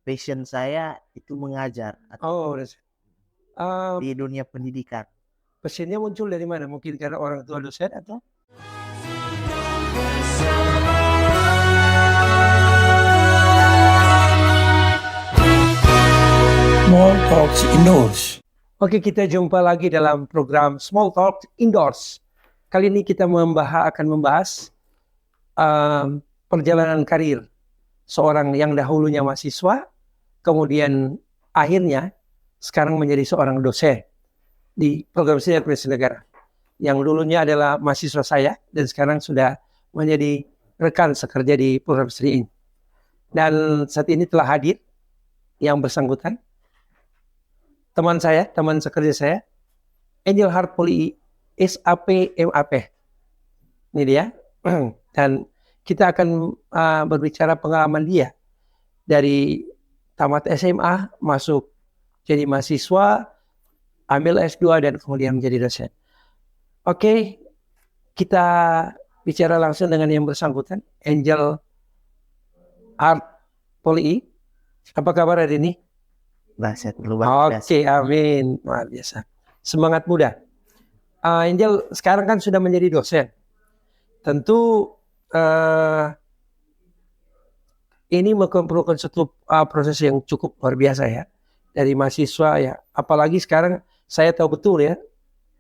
passion saya itu mengajar Oh, di dunia pendidikan. passionnya muncul dari mana? Mungkin karena orang tua dosen atau? Small Talks Indoors. Oke, kita jumpa lagi dalam program Small Talk Indoors. Kali ini kita akan membahas perjalanan karir seorang yang dahulunya mahasiswa, kemudian akhirnya sekarang menjadi seorang dosen di program studi administrasi negara. Yang dulunya adalah mahasiswa saya dan sekarang sudah menjadi rekan sekerja di program studi ini. Dan saat ini telah hadir yang bersangkutan, teman sekerja saya, Angel Heart Poli SAP MAP. Ini dia. Dan kita akan berbicara pengalaman dia dari tamat SMA, masuk jadi mahasiswa, ambil S2 dan kemudian menjadi dosen. Oke, kita bicara langsung dengan yang bersangkutan, Angel Heart Poli. Apa kabar hari ini? Bahasa luar biasa. Oke, amin. Luar biasa. Semangat muda. Angel sekarang kan sudah menjadi dosen. Tentu ini memerlukan satu proses yang cukup luar biasa ya. Dari mahasiswa ya. Apalagi sekarang saya tahu betul ya.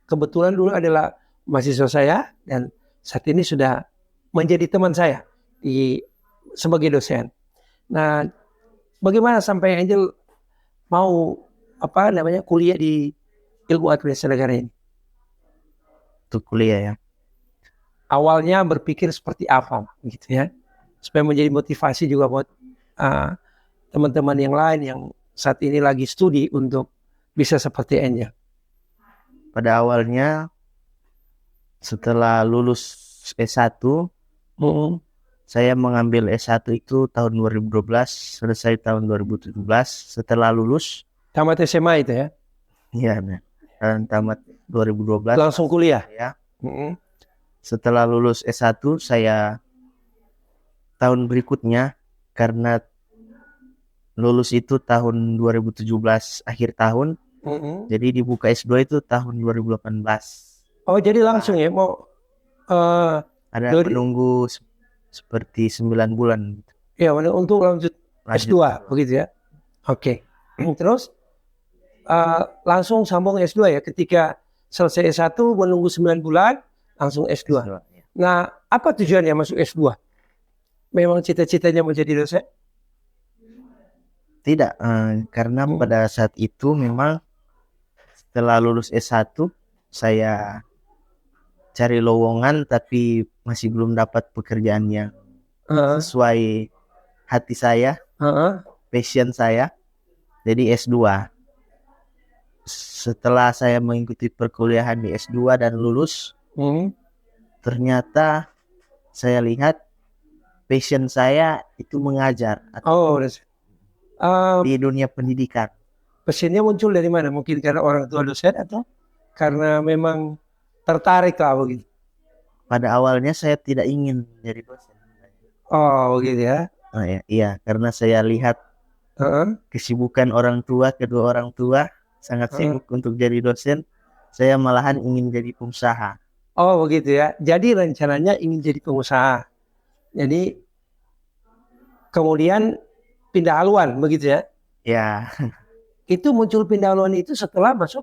Kebetulan dulu adalah mahasiswa saya dan saat ini sudah menjadi teman saya sebagai dosen. Nah, bagaimana sampai Angel mau kuliah di ilmu administrasi negara ini? Untuk kuliah ya. Awalnya berpikir seperti apa gitu ya, supaya menjadi motivasi juga buat teman-teman yang lain yang saat ini lagi studi untuk bisa seperti Angel. Pada awalnya setelah lulus S1, saya mengambil S1 itu tahun 2012, selesai tahun 2017. Setelah lulus tamat SMA itu ya? Iya, dan tamat 2012 langsung kuliah ya. Setelah lulus S1 saya tahun berikutnya, karena lulus itu tahun 2017 akhir tahun, jadi dibuka S2 itu tahun 2018. Oh, jadi langsung ya mau ada menunggu seperti 9 bulan. Ya, untuk lanjut S2 begitu ya. Oke. Terus langsung sambung S2 ya, ketika selesai S1 menunggu 9 bulan langsung S2. Ya. Nah, apa tujuannya masuk S2? Memang cita-citanya menjadi dosen? Tidak, karena pada saat itu memang setelah lulus S1 saya cari lowongan tapi masih belum dapat pekerjaan yang sesuai hati saya, passion saya. Jadi S2. Setelah saya mengikuti perkuliahan di S2 dan lulus, ternyata saya lihat passion saya itu mengajar di dunia pendidikan. Passionnya muncul dari mana? Mungkin karena orang tua dosen atau karena memang tertarik lah begitu? Pada awalnya saya tidak ingin jadi dosen. Oh begitu ya? Oh, iya, karena saya lihat kesibukan kedua orang tua sangat sibuk untuk jadi dosen. Saya malahan ingin jadi pengusaha. Oh begitu ya. Jadi rencananya ingin jadi pengusaha. Jadi kemudian pindah haluan begitu ya? Ya. Itu muncul pindah haluan itu setelah masuk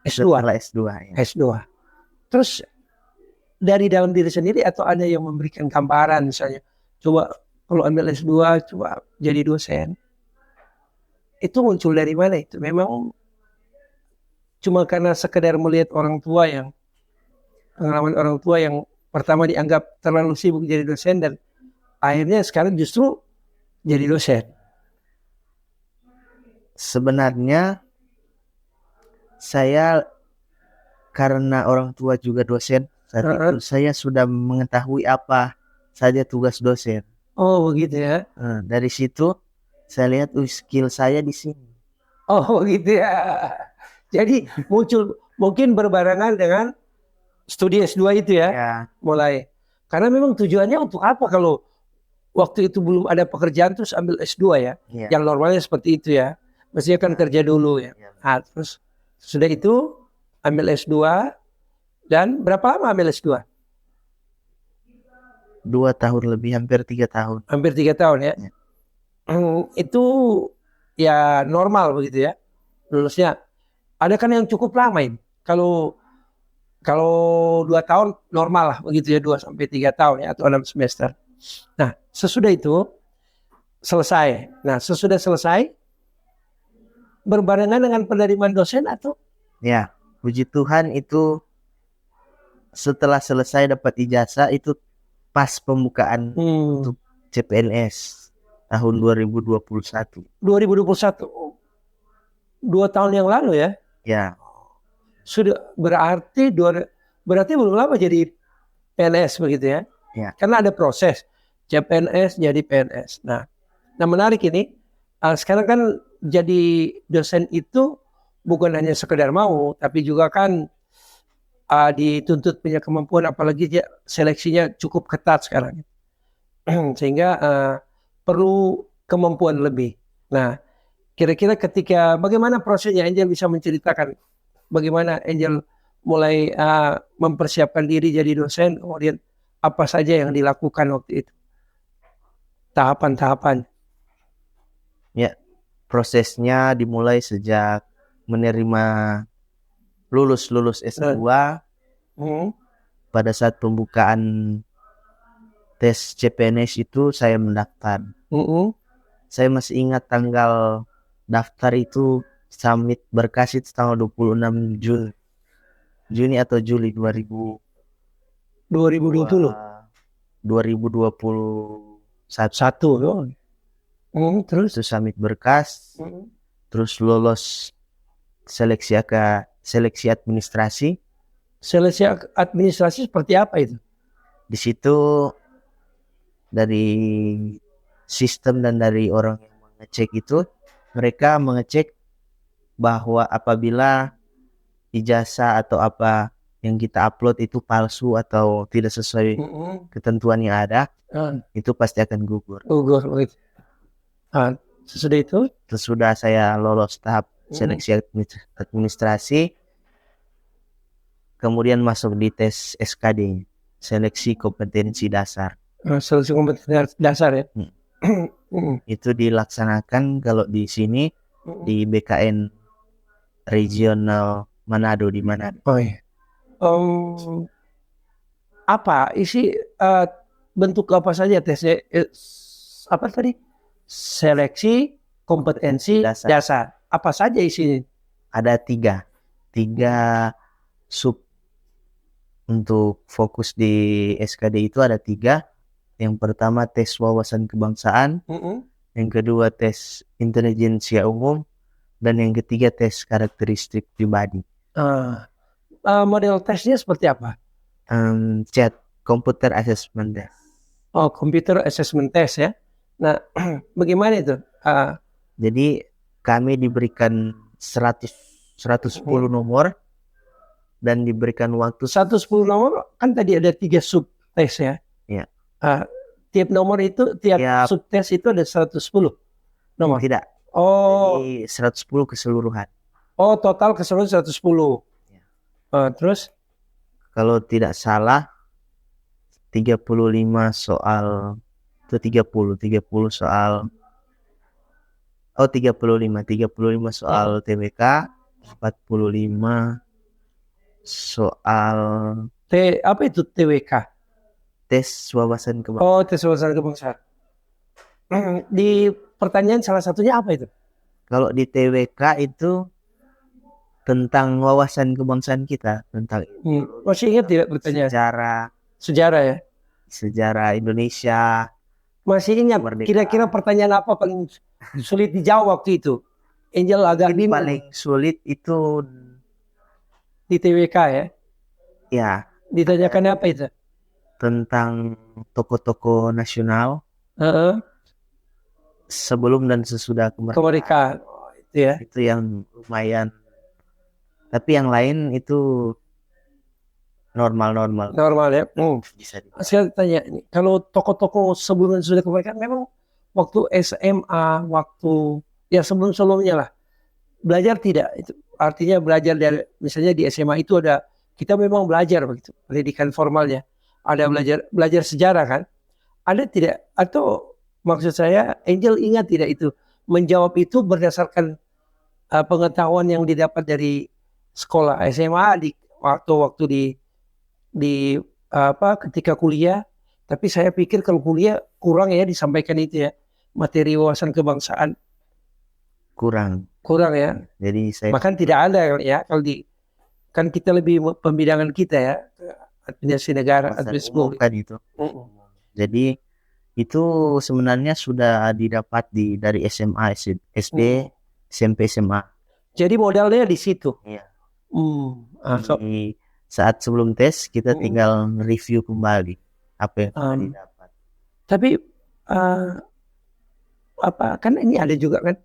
S2. Setelah S2 ya. S2. Terus dari dalam diri sendiri atau ada yang memberikan gambaran misalnya, coba kalau ambil S2 coba jadi dosen. Itu muncul dari mana itu? Memang cuma karena sekedar melihat pengalaman orang tua yang pertama dianggap terlalu sibuk jadi dosen dan akhirnya sekarang justru jadi dosen. Sebenarnya saya karena orang tua juga dosen, saat itu saya sudah mengetahui apa saja tugas dosen. Oh begitu ya. Dari situ saya lihat skill saya di sini. Oh begitu ya. Jadi muncul mungkin berbarengan dengan studi S2 itu ya. Mulai. Karena memang tujuannya untuk apa kalau waktu itu belum ada pekerjaan terus ambil S2 ya. Iya. Yang normalnya seperti itu ya. Mestinya kan kerja dulu ya. Iya. Nah, terus sudah itu ambil S2 dan berapa lama ambil S2? 2 tahun lebih, hampir 3 tahun. Hampir 3 tahun ya. Iya. Itu ya normal begitu ya lulusnya. Ada kan yang cukup lama ini. Kalau 2 tahun normal lah begitu ya, 2 sampai 3 tahun ya, atau 6 semester. Nah, sesudah itu selesai. Nah, sesudah selesai berbarengan dengan penerimaan dosen atau Ya, puji Tuhan itu setelah selesai dapat ijazah itu pas pembukaan untuk CPNS tahun 2021. 2021. 2 tahun yang lalu ya. Ya, Sudah berarti belum lama jadi PNS begitu ya. ya. Karena ada proses CPNS jadi PNS. Nah menarik ini. Sekarang kan jadi dosen itu bukan hanya sekedar mau, tapi juga kan dituntut punya kemampuan, apalagi seleksinya cukup ketat sekarang. Sehingga perlu kemampuan lebih. Nah, kira-kira bagaimana prosesnya, Angel bisa menceritakan bagaimana Angel mulai mempersiapkan diri jadi dosen, kemudian apa saja yang dilakukan waktu itu? Tahapan-tahapan. Ya, prosesnya dimulai sejak menerima lulus S2. Pada saat pembukaan tes CPNS itu saya mendaftar. Saya masih ingat tanggal daftar itu, submit berkas itu tanggal 26 Juni atau Juli 2020. 2021. Terus Itu submit berkas, terus lolos seleksi administrasi. Seleksi administrasi seperti apa itu? Di situ dari sistem dan dari orang yang mengecek itu, mereka mengecek bahwa apabila ijazah atau apa yang kita upload itu palsu atau tidak sesuai ketentuan yang ada, itu pasti akan gugur. Sesudah saya lolos tahap seleksi administrasi, kemudian masuk di tes SKD, seleksi kompetensi dasar. Seleksi kompetensi dasar ya. Itu dilaksanakan kalau di sini di BKN regional Manado, di Manado. Apa isi bentuk apa saja tesnya? Apa tadi? Seleksi kompetensi dasar. Apa saja isinya? Ada tiga sub. Untuk fokus di SKD itu ada 3. Yang pertama tes wawasan kebangsaan, yang kedua tes intelijensia umum, dan yang ketiga tes karakteristik pribadi. Model tesnya seperti apa? Computer assessment test. Computer assessment test ya. Nah, bagaimana itu? Jadi kami diberikan 110 nomor dan diberikan waktu 110 nomor. Kan tadi ada 3 sub tes ya. Ya. Tiap nomor itu, tiap sub tes itu ada 110 nomor. Tidak. Jadi 110 keseluruhan. Total keseluruhan 110. Ya. Terus kalau tidak salah 35 soal itu 30 soal. 35 soal TBK, 45 soal apa itu TWK? Tes wawasan kebangsaan. Tes wawasan kebangsaan. Di pertanyaan salah satunya apa itu? Kalau di TWK itu tentang wawasan kebangsaan kita, tentang masih ingat tidak pertanyaan? Sejarah ya? Sejarah Indonesia. Masih ingat kira-kira pertanyaan apa paling sulit dijawab waktu itu? Angel agak ini paling sulit itu di TWK ya? Ya. Ditanyakan apa itu? Tentang tokoh-tokoh nasional sebelum dan sesudah kemerdekaan. Itu ya? Itu yang lumayan. Tapi yang lain itu normal Normal ya. bisa di Saya tanya ini, kalau toko-toko sebelumnya sudah kebaikan, memang waktu SMA, waktu ya sebelum-sebelumnya lah, belajar tidak? Itu artinya belajar dari misalnya di SMA itu ada kita memang belajar begitu, pendidikan formalnya. Ada belajar sejarah kan? Ada tidak? Atau maksud saya Angel ingat tidak itu menjawab itu berdasarkan pengetahuan yang didapat dari sekolah SMA di waktu di ketika kuliah. Tapi saya pikir kalau kuliah kurang ya disampaikan itu ya, materi wawasan kebangsaan kurang. kurang ya. Jadi saya Bahkan tidak ada ya kalau di kan kita lebih pembidangan kita ya, administrasi negara, masa administrasi umum publik. kan itu. Jadi itu sebenarnya sudah didapat dari SMA, SD, SMP, SMA. Jadi modalnya di situ. Iya. So, Di saat sebelum tes kita tinggal review kembali apa yang sudah didapat. tapi kan ini ada juga kan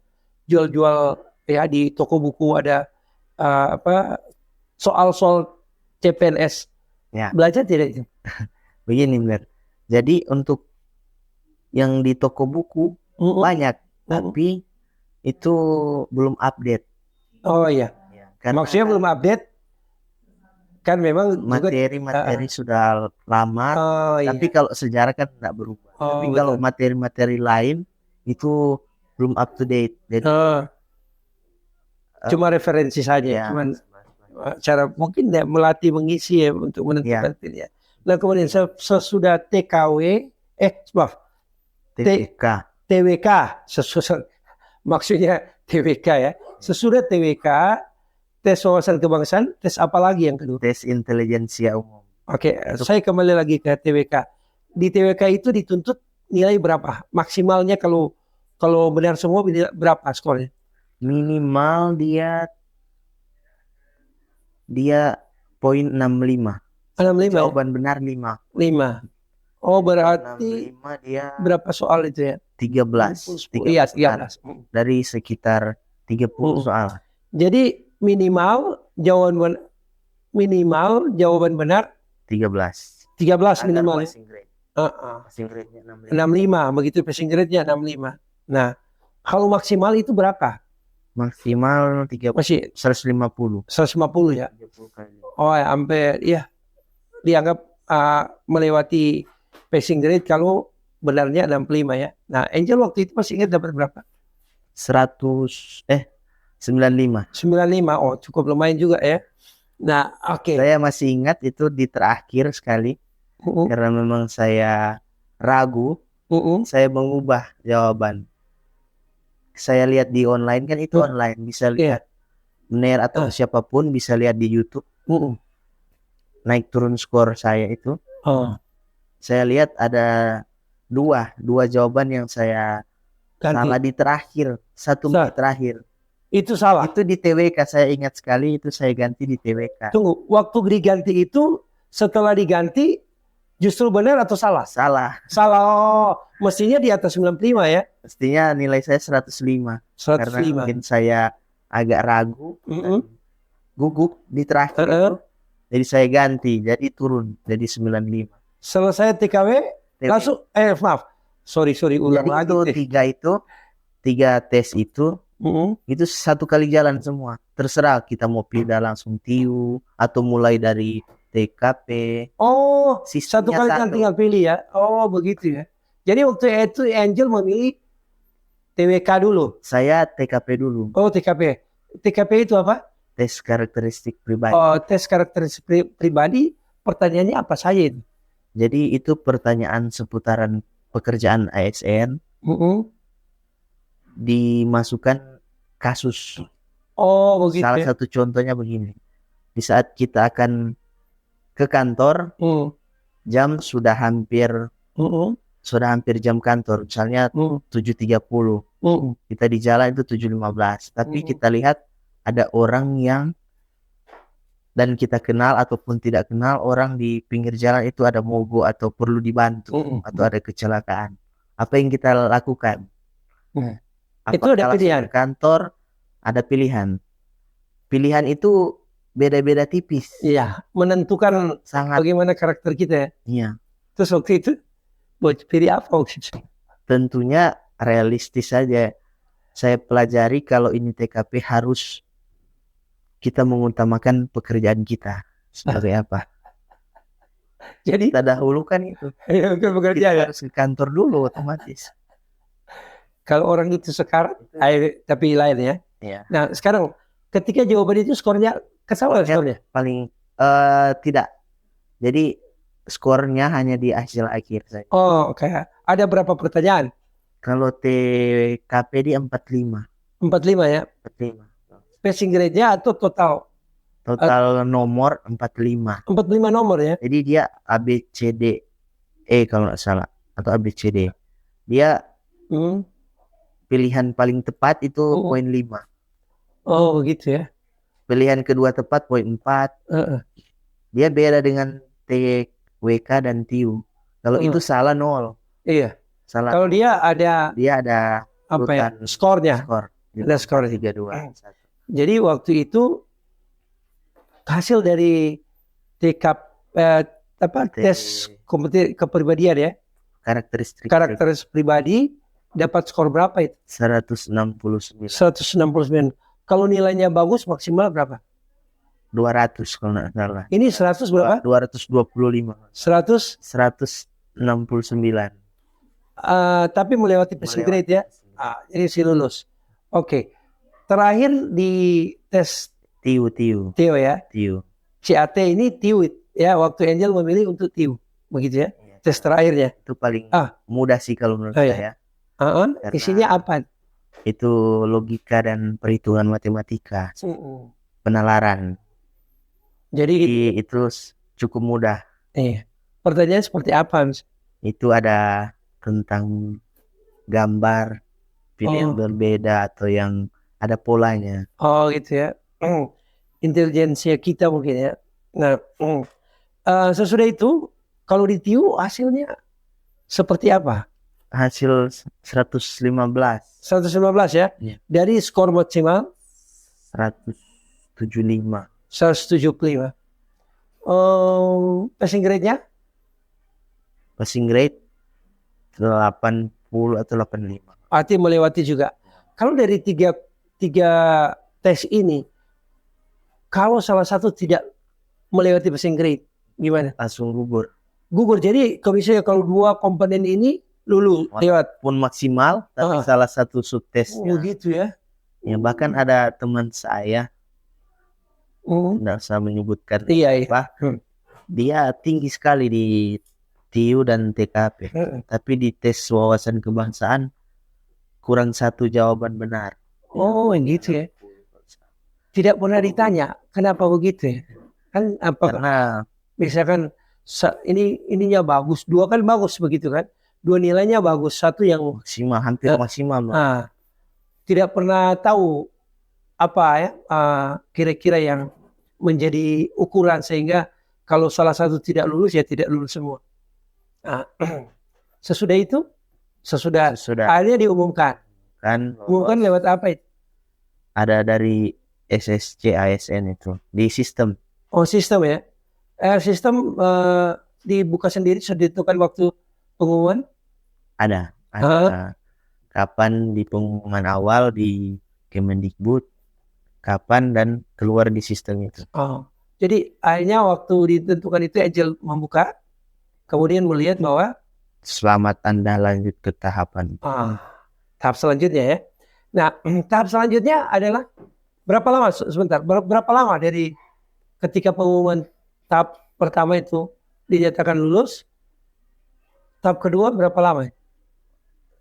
jual-jual ya di toko buku ada soal-soal CPNS. Ya. Belajar tidak itu? Begini Mir. Jadi untuk yang di toko buku banyak, tapi itu belum update. Oh iya. Karena maksudnya belum update kan memang materi sudah lama. Tapi kalau sejarah kan tidak berubah. Tapi kalau materi-materi lain itu belum up to date. Jadi cuma referensi saja. Ya, cuman cara mungkin melatih mengisi ya untuk menentukan pilihan. Nah kemudian sesudah TKW TWK maksudnya TWK ya. Sesudah TWK tes wawasan kebangsaan, tes apa lagi yang kedua? Tes intelijensia umum. Oke, saya kembali lagi ke TWK. Di TWK itu dituntut nilai berapa? Maksimalnya kalau benar semua berapa skornya? Minimal dia poin 65. 65. Jawaban benar 5. Oh berarti 65 dia berapa soal itu ya? 13. Iya 13. Dari sekitar 30 soal. Jadi minimal jawaban benar 13 minimal. Passing grade-nya 65 begitu, passing grade-nya 65. Nah, kalau maksimal itu berapa? Maksimal 30. Masih 150. 150 ya. 30 kali. Oh, hampir ya. Dianggap melewati passing grade kalau benarnya 65 ya. Nah, Angel waktu itu masih ingat dapat berapa? 95. Oh, cukup lumayan juga ya. Nah, oke. Saya masih ingat itu di terakhir sekali. Karena memang saya ragu, saya mengubah jawaban. Saya lihat di online kan itu online, bisa lihat Mener atau siapapun bisa lihat di YouTube. Naik turun skor saya itu. Saya lihat ada dua jawaban yang saya salah di terakhir, satu menit terakhir. Itu salah. Itu di TWK, saya ingat sekali itu saya ganti di TWK. Tunggu, waktu diganti itu setelah diganti justru benar atau salah? Salah. Oh, mestinya di atas 95 ya? Mestinya nilai saya 105. Karena mungkin saya agak ragu, gugup di terakhir itu. Jadi saya ganti, jadi turun jadi 95. Selesai TKW langsung sorry ulang lagi. Tiga tes itu satu kali jalan semua. Terserah kita mau pindah langsung TIU atau mulai dari TKP. Oh, satu kali kan tinggal pilih ya. Oh, begitu ya. Jadi waktu itu Angel memilih TWK dulu. Saya TKP dulu. Oh, TKP. TKP itu apa? Tes karakteristik pribadi. Oh, tes karakteristik pribadi. Pertanyaannya apa saja itu? Jadi itu pertanyaan seputaran pekerjaan ASN. Dimasukkan kasus. Oh, begitu. Salah satu contohnya begini. Di saat kita akan ke kantor, jam sudah hampir jam kantor, misalnya 7.30. Kita di jalan itu 7.15. Tapi kita lihat ada orang yang dan kita kenal ataupun tidak kenal orang di pinggir jalan itu ada mogok atau perlu dibantu atau ada kecelakaan. Apa yang kita lakukan? Itu ada pilihan. Kantor ada pilihan. Pilihan itu beda-beda tipis. Iya, menentukan Sangat, bagaimana karakter kita ya. iya. Terus waktu itu buat pilih apa waktu itu? Tentunya realistis saja. Saya pelajari kalau ini TKP harus kita mengutamakan pekerjaan kita sebagai apa. Jadi Kita dahulukan itu. ya, bukan Kita bekerja ya. harus ke kantor dulu otomatis. Kalau orang itu sekarang, tapi lain ya. Iya. Nah sekarang ketika jawaban itu skornya kesalahan skornya. Paling tidak. Jadi skornya hanya di hasil akhir saja. Oh, kayak ada berapa pertanyaan? Kalau TKP di 45. 45 ya. 45. Passing grade-nya atau total? Total nomor 45. 45 nomor ya. Jadi dia A B C D E kalau nggak salah, atau A B C D. Dia Hmm. pilihan paling tepat itu Oh. poin 5. Oh begitu ya. Pilihan kedua tepat poin 4. Heeh. Dia beda dengan TWK dan TIU. Kalau itu salah 0. Iya. Salah. Kalau dia ada apa ya? Skornya. Skor. Ada skor 3-2. Jadi waktu itu hasil dari tes kepribadian ya, Karakteristik karakter pribadi dapat skor berapa itu? 169. 169. Kalau nilainya bagus maksimal berapa? 200 kalau nggak salah. Ini 100 berapa? 225. 100 169. tapi melewati passing grade ya. Jadi si lulus. Oke. Terakhir di tes TIU. Theo ya. TIU. CAT ini TIU ya, waktu Angel memilih untuk TIU. Begitu ya. Tes terakhirnya. Itu paling mudah sih kalau menurut saya. Isinya apa? Itu logika dan perhitungan matematika. Penalaran. Jadi itu cukup mudah. Pertanyaan seperti apa? Itu ada tentang gambar, pilihan berbeda atau yang ada polanya. Oh gitu ya. Intelijensia kita mungkin ya. Nah, sesudah itu kalau di TIU hasilnya seperti apa? Hasil 115. 115 ya. Iya. Dari skor maksimal 175. 175. Passing grade-nya? Passing grade 80 atau 85. Arti melewati juga. Kalau dari tiga tes ini, kalau salah satu tidak melewati passing grade, gimana? Langsung gugur. Gugur. Jadi kalau dua komponen ini lulus lewat. Pun maksimal, tapi salah satu subtesnya. Oh gitu ya. Ya bahkan ada teman saya, tidak usah menyebutkan apa, dia tinggi sekali di TIU dan TKP, tapi di tes wawasan kebangsaan kurang satu jawaban benar. Oh gitu ya. Tidak pernah ditanya kenapa begitu ya? Kan apa? Karena misalkan ininya bagus, dua kan bagus begitu kan? Dua nilainya bagus, satu yang maksimal, hampir maksimal. Tidak pernah tahu apa ya kira-kira yang menjadi ukuran sehingga kalau salah satu tidak lulus ya tidak lulus semua. Sesudah itu, sesudah akhirnya diumumkan. Umumkan lewat apa itu? Ada dari SSC ASN itu di sistem. Oh sistem ya. Sistem dibuka sendiri sudah ditentukan waktu pengumuman? Ada. Kapan di pengumuman awal di Kemendikbud, kapan dan keluar di sistem itu. Jadi akhirnya waktu ditentukan itu Angel membuka, kemudian melihat bahwa selamat Anda lanjut ke tahapan. Tahap selanjutnya ya. Nah, tahap selanjutnya adalah berapa lama? Sebentar, berapa lama dari ketika pengumuman tahap pertama itu dinyatakan lulus? Tahap kedua berapa lama?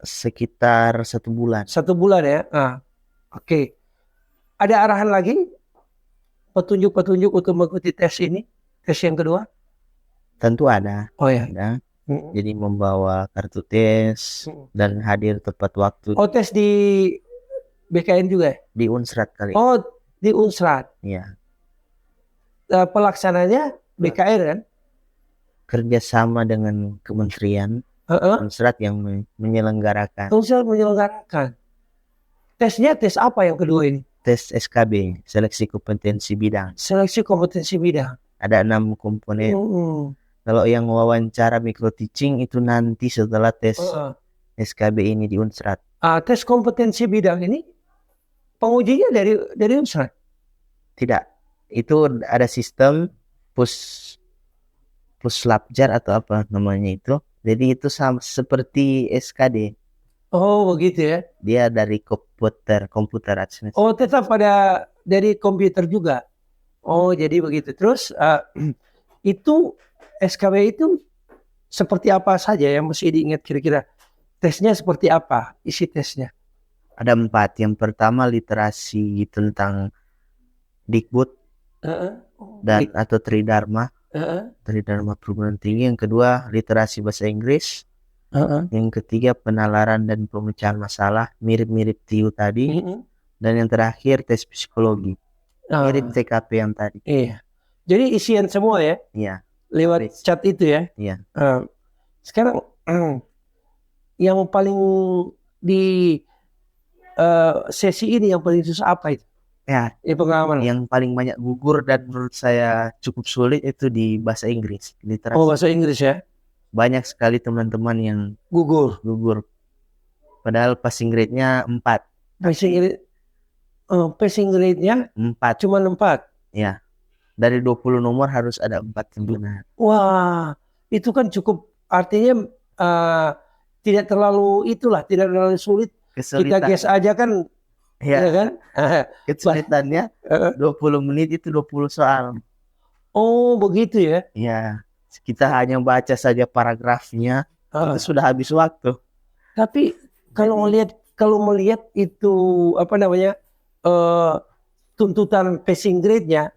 Sekitar 1 bulan. 1 bulan ya. Oke. Ada arahan lagi? Petunjuk-petunjuk untuk mengikuti tes ini? Tes yang kedua? Tentu ada. Oh ya. Ada. Jadi membawa kartu tes dan hadir tepat waktu. Oh tes di BKN juga? Di Unsrat kali. Oh di Unsrat. Iya. Pelaksananya BKN kan? Kerjasama dengan kementerian. Unsrat yang menyelenggarakan. Unsrat menyelenggarakan. Tesnya tes apa yang kedua ini? tes SKB, seleksi kompetensi bidang. Seleksi kompetensi bidang. Ada 6 komponen. Kalau yang wawancara micro teaching itu nanti setelah tes SKB ini di Unsrat. Tes kompetensi bidang ini pengujinya dari Unsrat? Tidak, itu ada sistem puslabjar atau apa namanya itu. Jadi itu sama seperti SKD. Oh begitu ya. Dia dari komputer administrasi. Oh tetap pada dari komputer juga. Oh jadi begitu. Terus itu SKB itu seperti apa saja yang mesti diingat kira-kira? Tesnya seperti apa? Isi tesnya? Ada 4. Yang pertama literasi tentang Dikbud dan atau Tridharma. Tridharma perguruan tinggi. Yang kedua literasi bahasa Inggris. Yang ketiga penalaran dan pemecahan masalah, mirip-mirip TIU tadi. Dan yang terakhir tes psikologi, mirip TKP yang tadi. Iya. Jadi isian semua ya? Iya. Lewat chat itu ya? Iya. Sekarang yang paling di sesi ini yang paling susah apa itu? Ya, pengalaman. Yang paling banyak gugur dan menurut saya cukup sulit itu di bahasa Inggris, literasi. Oh bahasa Inggris ya? Banyak sekali teman-teman yang gugur. Padahal passing grade-nya 4. Passing grade-nya 4. Cuma 4. Ya. Dari 20 nomor harus ada 4 yang benar. Wah, itu kan cukup, artinya tidak terlalu sulit. Kesulitan. Kita guess aja kan. Ya kan? Kesulitannya 20 menit itu 20 soal. Oh, begitu ya? Ya. Kita hanya baca saja paragrafnya, itu sudah habis waktu. Tapi kalau melihat itu apa namanya tuntutan passing grade-nya,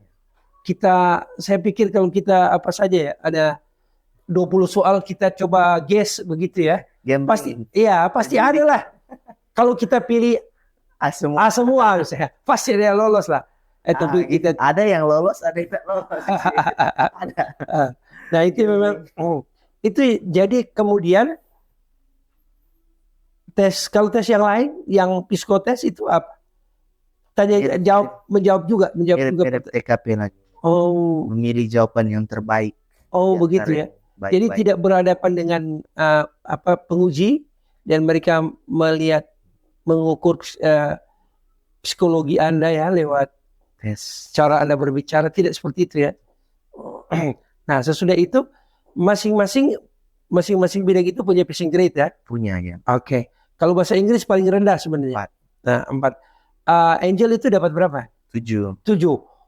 saya pikir kalau kita apa saja ya, ada 20 soal kita coba guess begitu ya. Pasti ada lah. Kalau kita pilih A semua misalnya, pasti dia lolos lah. Tapi kita ada yang lolos, ada yang tidak lolos. Ada. Nah itu memang itu jadi kemudian kalau tes yang lain yang psikotes itu apa? Menjawab juga TKP lagi. Oh, memilih jawaban yang terbaik. Oh begitu ya. Jadi tidak berhadapan dengan penguji dan mereka mengukur psikologi Anda ya lewat tes. Cara Anda berbicara, tidak seperti itu ya. Nah, sesudah itu masing-masing bidang itu punya passing grade ya? Punya ya. Oke. Kalau bahasa Inggris paling rendah sebenarnya. 4. Nah, 4. Angel itu dapat berapa? 7.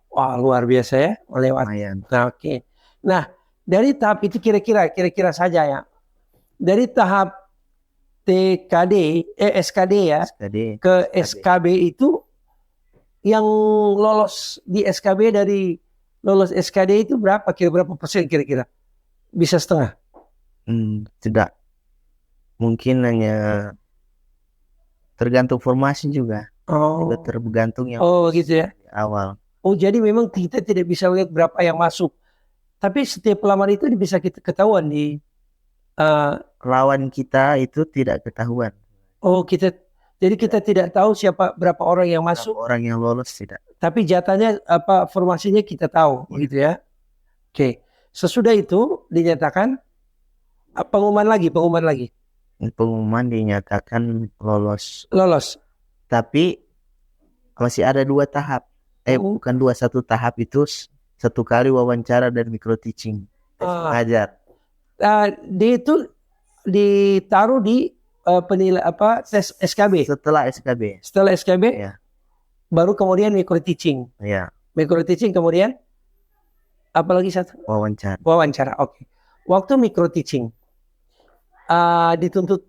Wah, luar biasa ya, lewat. Nah, oke. Nah, dari tahap itu kira-kira saja ya. Dari tahap SKD ya, ke SKB itu yang lolos di SKB dari lolos SKD itu berapa persen kira-kira? Bisa setengah? Tidak. Mungkin hanya tergantung formasi juga. Juga tergantung yang gitu ya. Awal. Jadi memang kita tidak bisa lihat berapa yang masuk. Tapi setiap pelamar itu bisa kita ketahuan di lawan kita itu tidak ketahuan. Jadi kita tidak tahu berapa orang yang masuk. Orang yang lolos tidak. Tapi jatahnya formasinya kita tahu, gitu ya. Oke. Sesudah itu dinyatakan pengumuman lagi. Pengumuman dinyatakan lolos. Tapi masih ada 2 tahap. Bukan 2, 1 tahap itu 1 kali wawancara dan micro teaching. Mengajar. Dia itu ditaruh di tes SKB. Setelah SKB. Ya. Baru kemudian micro teaching. Ya. Micro teaching kemudian apalagi satu? Wawancara. Oke. Waktu micro teaching dituntut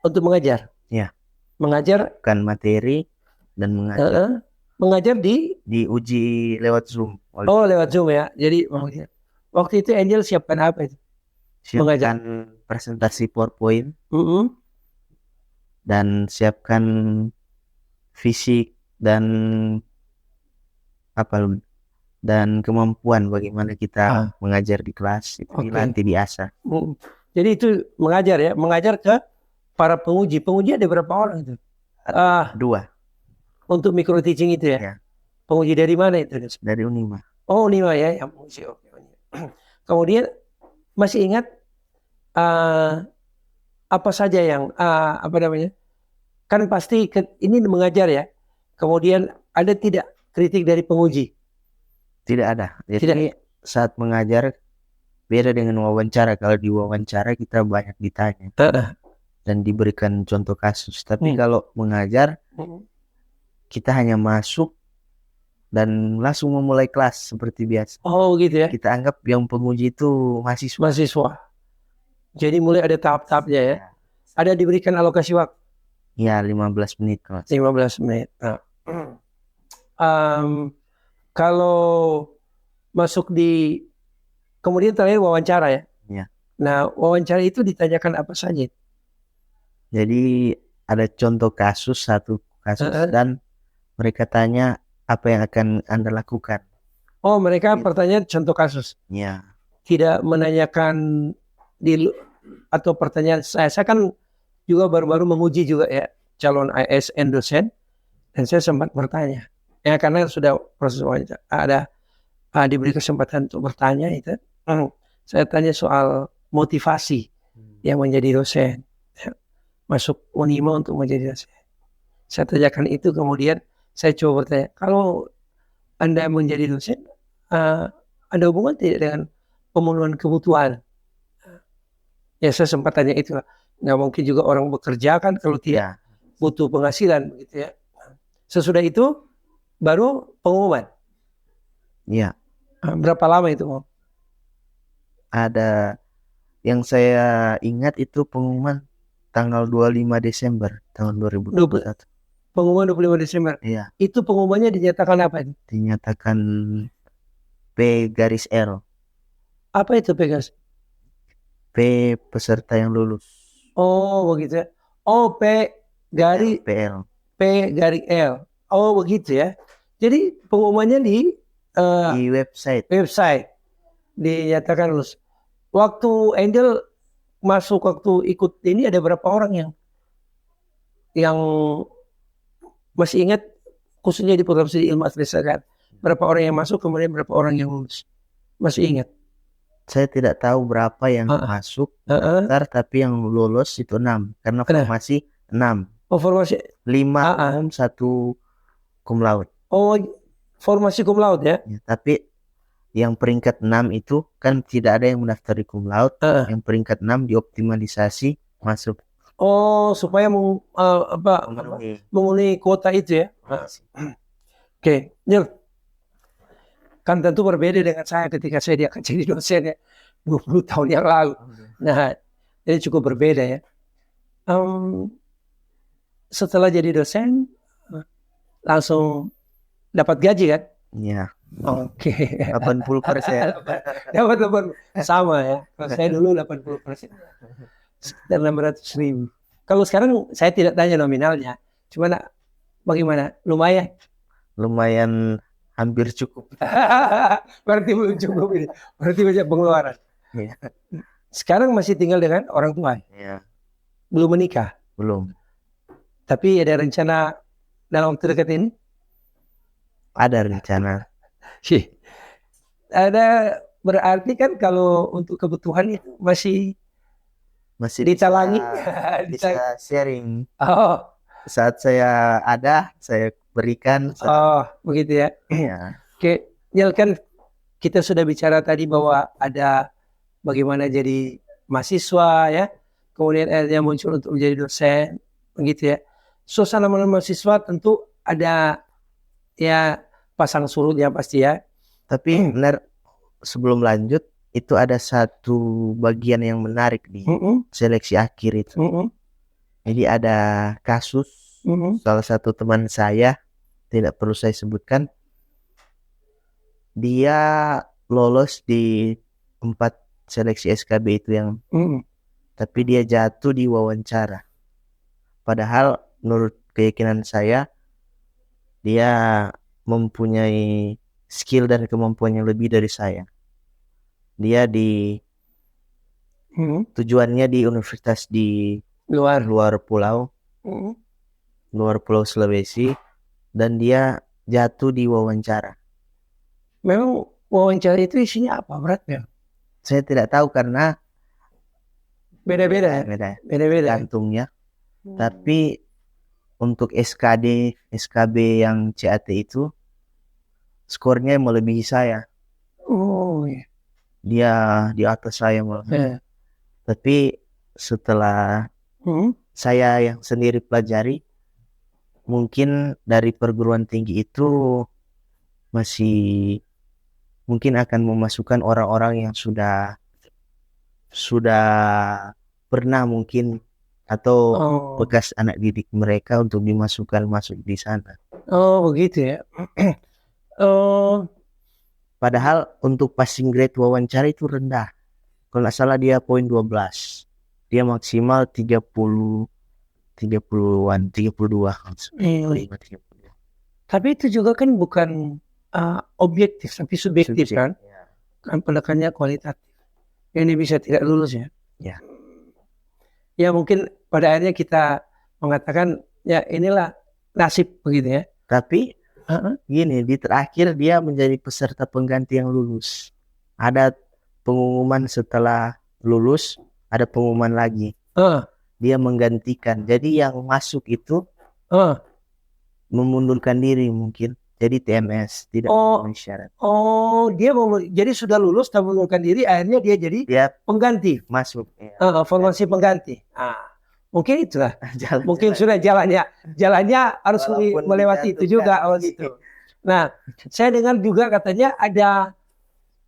untuk mengajar. Ya. Mengajar bukan materi dan mengajar. Mengajar diuji lewat Zoom. Lewat Zoom ya. Jadi waktu itu Angel siapkan apa itu? Siapkan presentasi PowerPoint. Dan siapkan fisik dan kemampuan bagaimana kita mengajar di kelas itu nanti diasah. Jadi itu mengajar ke para penguji. Penguji ada berapa orang itu? 2. untuk micro teaching itu ya? Ya. Penguji dari mana itu? Dari Unima. Oh, Unima ya, yang penguji. Oke. Kemudian masih ingat apa saja yang apa namanya? Kan pasti ini mengajar ya. Kemudian ada tidak kritik dari penguji? Tidak ada. Jadi Tidak. saat mengajar beda dengan wawancara. Kalau di wawancara kita banyak ditanya dan diberikan contoh kasus. Tapi kalau mengajar kita hanya masuk dan langsung memulai kelas seperti biasa. Oh gitu ya. Kita anggap yang penguji itu mahasiswa. Jadi mulai ada tahap-tahapnya ya. Ada diberikan alokasi waktu? Ya, 15 menit. 15 menit. Nah. Kalau masuk di kemudian terakhir wawancara ya. Ya. Nah, wawancara itu ditanyakan apa saja? Jadi ada contoh kasus, satu kasus dan mereka tanya apa yang akan Anda lakukan. Oh, mereka pertanyaan contoh kasus. Ya. Tidak menanyakan atau pertanyaan saya kan juga baru-baru menguji juga ya calon ASN dosen dan saya sempat bertanya ya karena sudah proses wawancara ada diberi kesempatan untuk bertanya itu saya tanya soal motivasi yang menjadi dosen masuk Unima untuk menjadi dosen. Saya tanyakan itu kemudian saya coba bertanya kalau Anda menjadi dosen ada hubungan tidak dengan pemenuhan kebutuhan? Ya saya sempat tanya itu lah. Nggak mungkin juga orang bekerja kan kalau tidak butuh penghasilan begitu ya. Sesudah itu baru pengumuman. Iya. Berapa lama itu? Ada yang saya ingat itu pengumuman tanggal 25 Desember tahun 2021. Pengumuman 25 Desember. Iya. Itu pengumumannya dinyatakan apa? Dinyatakan P-L. Apa itu P-? P peserta yang lulus. Oh begitu ya. Oh PL. P-L. Oh begitu ya. Jadi pengumumannya di website. Dinyatakan lulus. Waktu Angel masuk waktu ikut ini ada berapa orang yang masih ingat khususnya di program studi ilmu administrasi berapa orang yang masuk kemudian berapa orang yang lulus? Masih ingat? Saya tidak tahu berapa yang masuk tapi yang lulus itu 6 karena formasi 6. Oh formasi 5 1 cum laude. Oh formasi cum laude ya? Tapi yang peringkat 6 itu kan tidak ada yang mendaftar cum laude. Yang peringkat 6 dioptimalisasi masuk. Oh supaya memenuhi kuota itu ya? Oke, Nil. Kan tentu berbeda dengan saya ketika saya dia akan jadi dosen ya 20 tahun yang lalu. Nah, ini cukup berbeda ya. Setelah jadi dosen langsung dapat gaji kan? Iya. Oke. 80%. Dapat sama ya. Kalau saya dulu 80%. Sekitar 600.000. Kalau sekarang saya tidak tanya nominalnya. Cuman bagaimana? Lumayan hampir cukup. Berarti belum cukup ini. Berarti banyak pengeluaran. Ya. Sekarang masih tinggal dengan orang tua. Ya. Belum menikah. Belum. Tapi ada rencana dalam waktu dekat ini? Ada rencana. Ada berarti kan kalau untuk kebutuhan itu masih ditalangi. Bisa sharing. Oh. Saat saya ada, saya berikan. Oh, begitu ya. Ya. Oke, Nil kan kita sudah bicara tadi bahwa ada bagaimana jadi mahasiswa ya. Kemudian akhirnya muncul untuk menjadi dosen, begitu ya. Suasana mahasiswa tentu ada ya pasang surutnya pasti ya. Tapi benar sebelum lanjut itu ada satu bagian yang menarik di seleksi akhir itu. Jadi ada kasus salah satu teman saya, tidak perlu saya sebutkan, dia lolos di 4 seleksi SKB itu yang tapi dia jatuh di wawancara. Padahal menurut keyakinan saya dia mempunyai skill dan kemampuan yang lebih dari saya. Dia tujuannya di universitas di luar pulau, luar pulau Sulawesi. dan dia jatuh di wawancara. Memang wawancara itu isinya apa beratnya? Saya tidak tahu karena Beda-beda ya? beda Beda-beda. gantungnya. Tapi untuk SKD, SKB yang CAT itu skornya melebihi saya. Oh iya. Dia di atas saya malah. Ya. Tapi setelah saya yang sendiri pelajari, mungkin dari perguruan tinggi itu masih mungkin akan memasukkan orang-orang yang sudah pernah mungkin atau Oh. bekas anak didik mereka untuk dimasukkan masuk di sana. Oh begitu ya. Oh. Padahal untuk passing grade wawancara itu rendah. Kalau nggak salah dia poin 12. Dia maksimal 30-an, 32. Tapi itu juga kan bukan objektif tapi subjektif kan? Ya. Kan pendekannya kualitatif. Ini bisa tidak lulus ya? Ya. Ya mungkin pada akhirnya kita mengatakan ya inilah nasib begitu ya. Tapi gini, di terakhir dia menjadi peserta pengganti yang lulus. Ada pengumuman setelah lulus, ada pengumuman lagi. Dia menggantikan. Jadi yang masuk itu memundurkan diri mungkin. Jadi TMS, tidak memenuhi syarat. Oh, dia jadi sudah lulus dan mengundurkan diri, akhirnya dia jadi pengganti. Masuk. Ya. Formasi pengganti. Mungkin itulah. Mungkin sudah jalannya harus melewati itu juga. Gitu. Nah, saya dengar juga katanya ada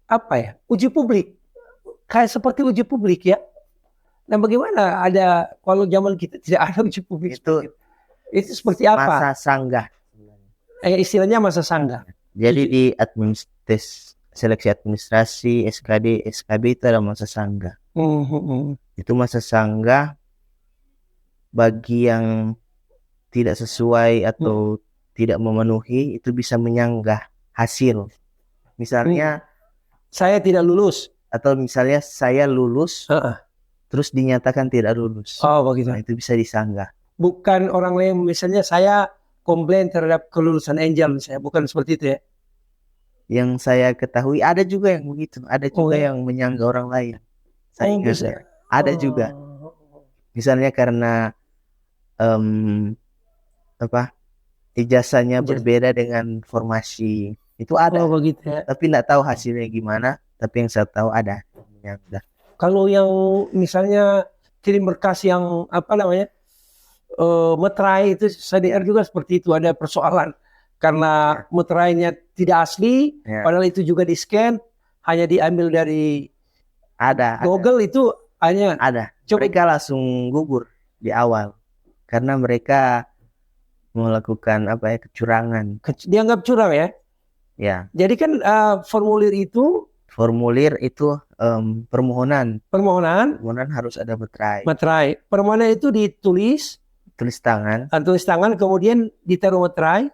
apa ya? Uji publik. Kayak seperti uji publik ya. Nah, bagaimana ada kalau zaman kita tidak ada uji publik? Itu seperti apa? Masa sanggah. Istilahnya masa sanggah. Jadi di seleksi administrasi, SKD, SKB itu ada masa sanggah. Itu masa sanggah bagi yang tidak sesuai atau tidak memenuhi itu bisa menyanggah hasil. Misalnya saya tidak lulus atau misalnya saya lulus terus dinyatakan tidak lulus. Oh begitu. Nah, itu bisa disanggah. Bukan orang lain, misalnya saya komplain terhadap kelulusan Angel misalnya, bukan seperti itu ya? Yang saya ketahui ada juga yang begitu, ada juga yang menyanggah orang lain. Saya ingat ada juga. Misalnya karena ijazahnya berbeda dengan formasi itu ada. Begitu ya. Tapi nggak tahu hasilnya gimana. Tapi yang saya tahu ada. Kalau yang misalnya kirim berkas yang meterai itu saya dengar juga seperti itu, ada persoalan karena meterainya tidak asli, padahal itu juga di scan, hanya diambil dari Google. Itu hanya ada. Mereka langsung gugur di awal karena mereka melakukan kecurangan. Dianggap curang ya? Ya. Jadi kan formulir itu permohonan harus ada meterai. Permohonan itu tulis tangan, kemudian ditaruh meterai,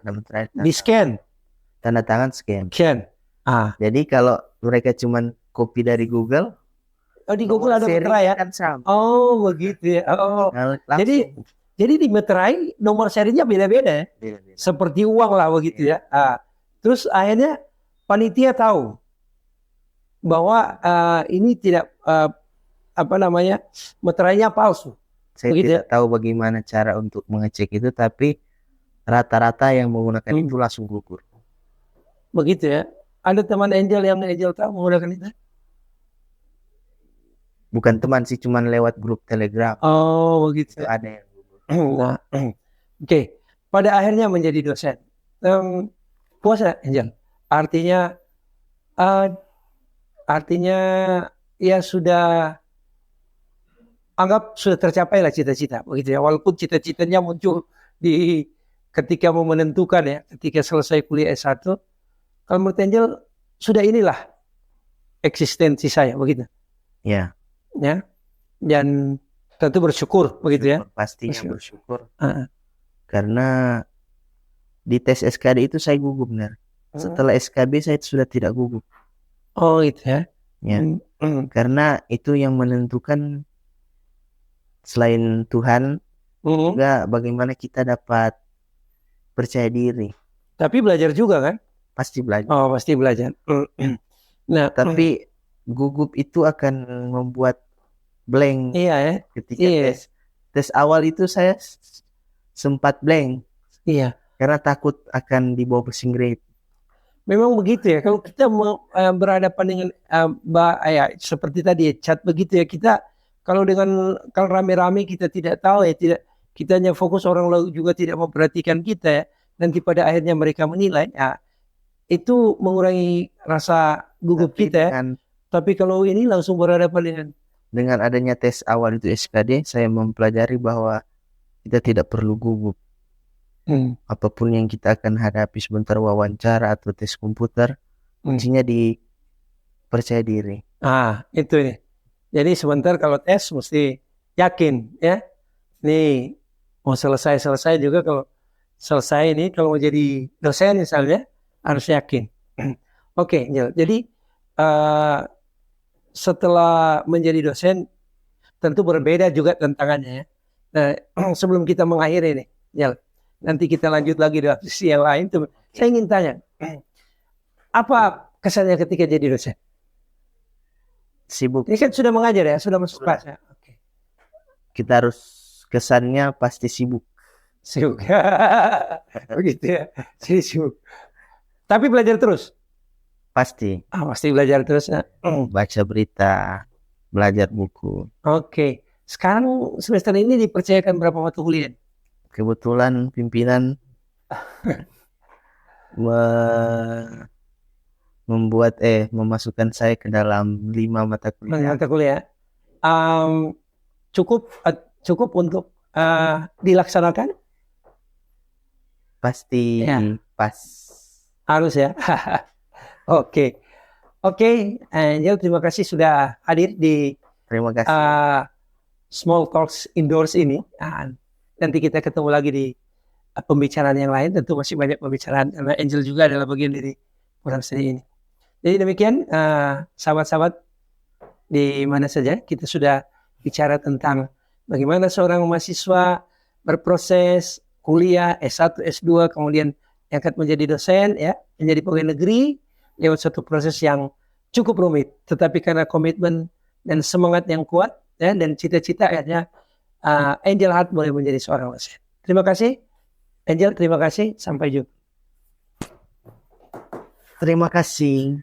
di scan, tanda tangan scan. Jadi kalau mereka cuman copy dari Google, di Google ada meterai ya? Kan sama. Oh begitu ya. Jadi di meterai nomor serinya beda-beda ya? Beda. Seperti uang lah begitu ya. Terus akhirnya panitia tahu bahwa ini tidak meterainya palsu. Saya tidak tahu bagaimana cara untuk mengecek itu, tapi rata-rata yang menggunakan itu langsung gugur. Begitu ya. Ada teman Angel yang tahu menggunakan itu? Bukan teman sih, cuman lewat grup Telegram. Oh begitu. Itu ada yang gugur. Nah, oke. Pada akhirnya menjadi dosen. Puas ya Angel? Artinya ya sudah tercapai lah cita-cita begitu ya, walaupun cita-citanya muncul ketika mau menentukan ya, ketika selesai kuliah S1. Kalau menurut Angel sudah inilah eksistensi saya begitu ya, dan tentu bersyukur begitu ya. Pastinya bersyukur. Karena di tes SKD itu saya gugup benar. Setelah SKB saya sudah tidak gugup. Oh itu ya. Karena itu yang menentukan selain Tuhan juga bagaimana kita dapat percaya diri. Tapi belajar juga kan? pasti belajar. Oh, pasti belajar. Nah, Tapi gugup itu akan membuat blank iya ya. ketika Iya. tes awal itu saya sempat blank Iya. karena takut akan dibawa passing grade. Memang begitu ya. Kalau kita berhadapan dengan seperti tadi ya, chat begitu ya, kita kalau rame-rame kita tidak tahu ya, kita hanya fokus, orang lain juga tidak memperhatikan kita ya. Nanti pada akhirnya mereka menilai, ya itu mengurangi rasa gugup Tapi kita ya. Tapi kalau ini langsung berhadapan dengan adanya tes awal itu SKD, saya mempelajari bahwa kita tidak perlu gugup. Apapun yang kita akan hadapi, sebentar wawancara atau tes komputer, kuncinya di percaya diri. Itu nih. Jadi sebentar kalau tes mesti yakin ya. Nih mau selesai juga, kalau selesai ini, kalau mau jadi dosen misalnya harus yakin. Oke, jadi setelah menjadi dosen tentu berbeda juga tantangannya ya. Nah, sebelum kita mengakhiri nih, nanti kita lanjut lagi di sisi yang lain. Saya ingin tanya, apa kesannya ketika jadi dosen? Sibuk. Ini kan sudah mengajar ya, sudah masuk kelas ya. Oke. Kita harus, kesannya pasti sibuk. Sibuk. Begitu ya. Jadi sibuk. Tapi belajar terus. Pasti. Pasti belajar terus ya. Baca berita, belajar buku. Oke. Sekarang semester ini dipercayakan berapa mata kuliah? Kebetulan pimpinan memasukkan saya ke dalam 5 mata kuliah. Mata kuliah. Cukup untuk dilaksanakan? Pasti Ya. pas. Harus ya. Oke, Angel, terima kasih sudah hadir di Terima kasih. Small Talks Indoors ini. Nanti kita ketemu lagi di pembicaraan yang lain. Tentu masih banyak pembicaraan karena Angel juga adalah bagian dari program studi ini. Jadi demikian, sahabat-sahabat di mana saja kita sudah bicara tentang bagaimana seorang mahasiswa berproses kuliah S1, S2, kemudian diangkat menjadi dosen ya, menjadi pegawai negeri lewat suatu proses yang cukup rumit, tetapi karena komitmen dan semangat yang kuat ya, dan cita-cita akhirnya Angel Hart boleh menjadi seorang dosen. Terima kasih Angel, terima kasih, sampai jumpa. Terima kasih.